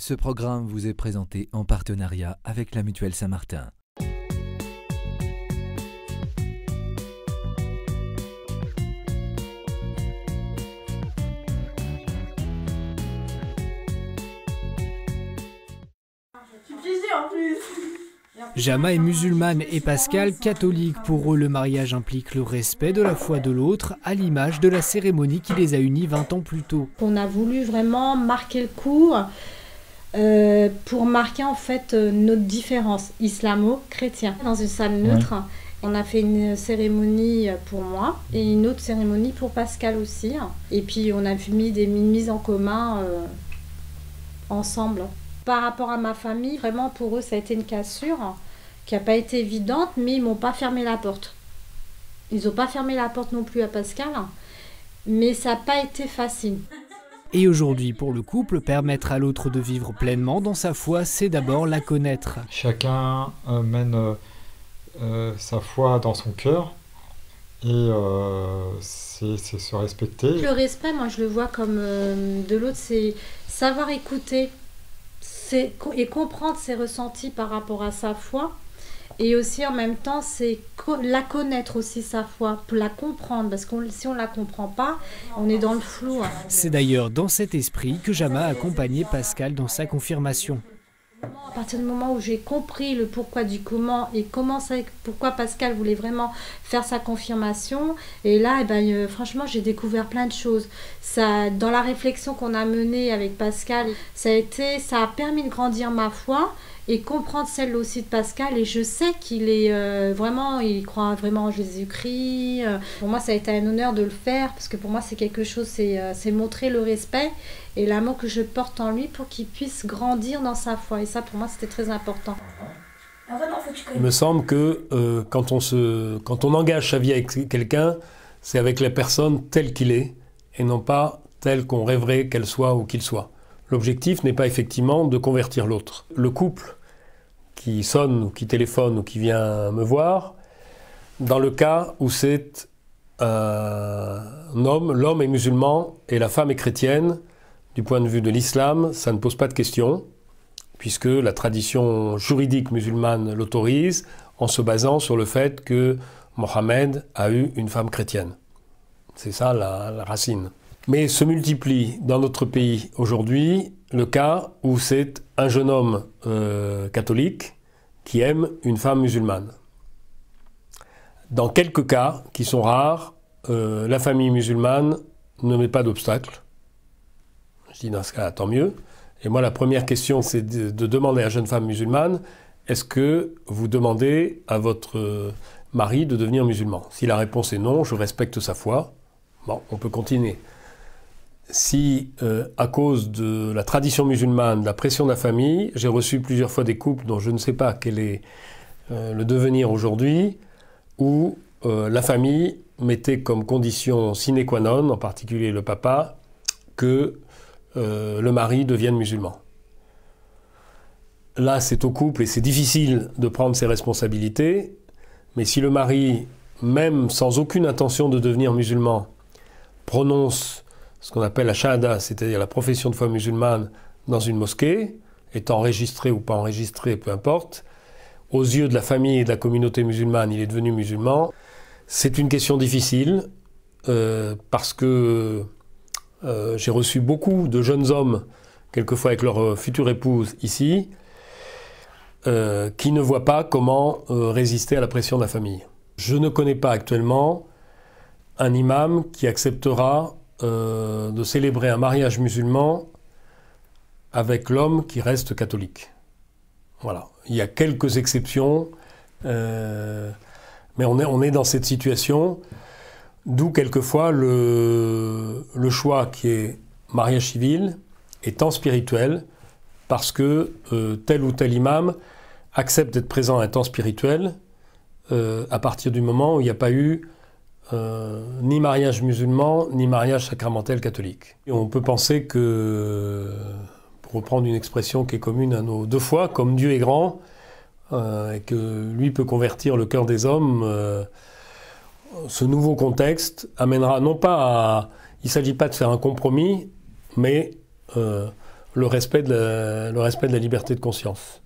Ce programme vous est présenté en partenariat avec la Mutuelle Saint-Martin. Jama est musulmane et Pascal catholique. Pour eux, le mariage implique le respect de la foi de l'autre, à l'image de la cérémonie qui les a unis 20 ans plus tôt. On a voulu vraiment marquer le coup pour marquer en fait notre différence islamo-chrétien. Dans une salle neutre, on a fait une cérémonie pour moi et une autre cérémonie pour Pascal aussi. Et puis on a mis des mises en commun ensemble. Par rapport à ma famille, vraiment pour eux ça a été une cassure qui n'a pas été évidente, mais ils m'ont pas fermé la porte. Ils n'ont pas fermé la porte non plus à Pascal, mais ça n'a pas été facile. Et aujourd'hui, pour le couple, permettre à l'autre de vivre pleinement dans sa foi, c'est d'abord la connaître. Chacun mène sa foi dans son cœur et c'est se respecter. Le respect, moi je le vois comme de l'autre, c'est savoir écouter et comprendre ses ressentis par rapport à sa foi. Et aussi en même temps, c'est la connaître aussi sa foi, pour la comprendre, parce que si on ne la comprend pas, on est dans le flou. C'est d'ailleurs dans cet esprit que Jama a accompagné Pascal dans sa confirmation. À partir du moment où j'ai compris le pourquoi du comment et pourquoi Pascal voulait vraiment faire sa confirmation, et là, franchement, j'ai découvert plein de choses. Ça, dans la réflexion qu'on a menée avec Pascal, ça a permis de grandir ma foi et comprendre celle aussi de Pascal. Et je sais qu'il est il croit vraiment en Jésus-Christ. Pour moi, ça a été un honneur de le faire parce que pour moi, c'est quelque chose, c'est montrer le respect et l'amour que je porte en lui pour qu'il puisse grandir dans sa foi. Et ça, pour moi, c'était très important. Il me semble que quand on engage sa vie avec quelqu'un, c'est avec la personne telle qu'il est et non pas telle qu'on rêverait qu'elle soit ou qu'il soit. L'objectif n'est pas effectivement de convertir l'autre. Le couple qui sonne ou qui téléphone ou qui vient me voir, dans le cas où c'est un homme, l'homme est musulman et la femme est chrétienne, du point de vue de l'islam, ça ne pose pas de question, puisque la tradition juridique musulmane l'autorise en se basant sur le fait que Mohammed a eu une femme chrétienne. C'est ça la racine. Mais se multiplie dans notre pays aujourd'hui le cas où c'est un jeune homme catholique qui aime une femme musulmane. Dans quelques cas, qui sont rares, la famille musulmane ne met pas d'obstacle. Je dis dans ce cas, tant mieux. Et moi, la première question, c'est de demander à la jeune femme musulmane, est-ce que vous demandez à votre mari de devenir musulman? Si la réponse est non, je respecte sa foi. Bon, on peut continuer. Si, à cause de la tradition musulmane, de la pression de la famille, j'ai reçu plusieurs fois des couples dont je ne sais pas quel est le devenir aujourd'hui, où la famille mettait comme condition sine qua non, en particulier le papa, que le mari devienne musulman. Là, c'est au couple et c'est difficile de prendre ses responsabilités, mais si le mari, même sans aucune intention de devenir musulman, prononce ce qu'on appelle la shahada, c'est-à-dire la profession de foi musulmane dans une mosquée, étant enregistré ou pas enregistré, peu importe, aux yeux de la famille et de la communauté musulmane, il est devenu musulman. C'est une question difficile, parce que j'ai reçu beaucoup de jeunes hommes, quelquefois avec leur future épouse ici, qui ne voient pas comment résister à la pression de la famille. Je ne connais pas actuellement un imam qui acceptera de célébrer un mariage musulman avec l'homme qui reste catholique. Voilà. Il y a quelques exceptions, mais on est dans cette situation, d'où quelquefois le choix qui est mariage civil est temps spirituel, parce que tel ou tel imam accepte d'être présent à un temps spirituel à partir du moment où il n'y a pas eu ni mariage musulman, ni mariage sacramentel catholique. Et on peut penser que, pour reprendre une expression qui est commune à nos deux foi, comme Dieu est grand, et que lui peut convertir le cœur des hommes, ce nouveau contexte amènera non pas à... Il ne s'agit pas de faire un compromis, mais le respect de la liberté de conscience.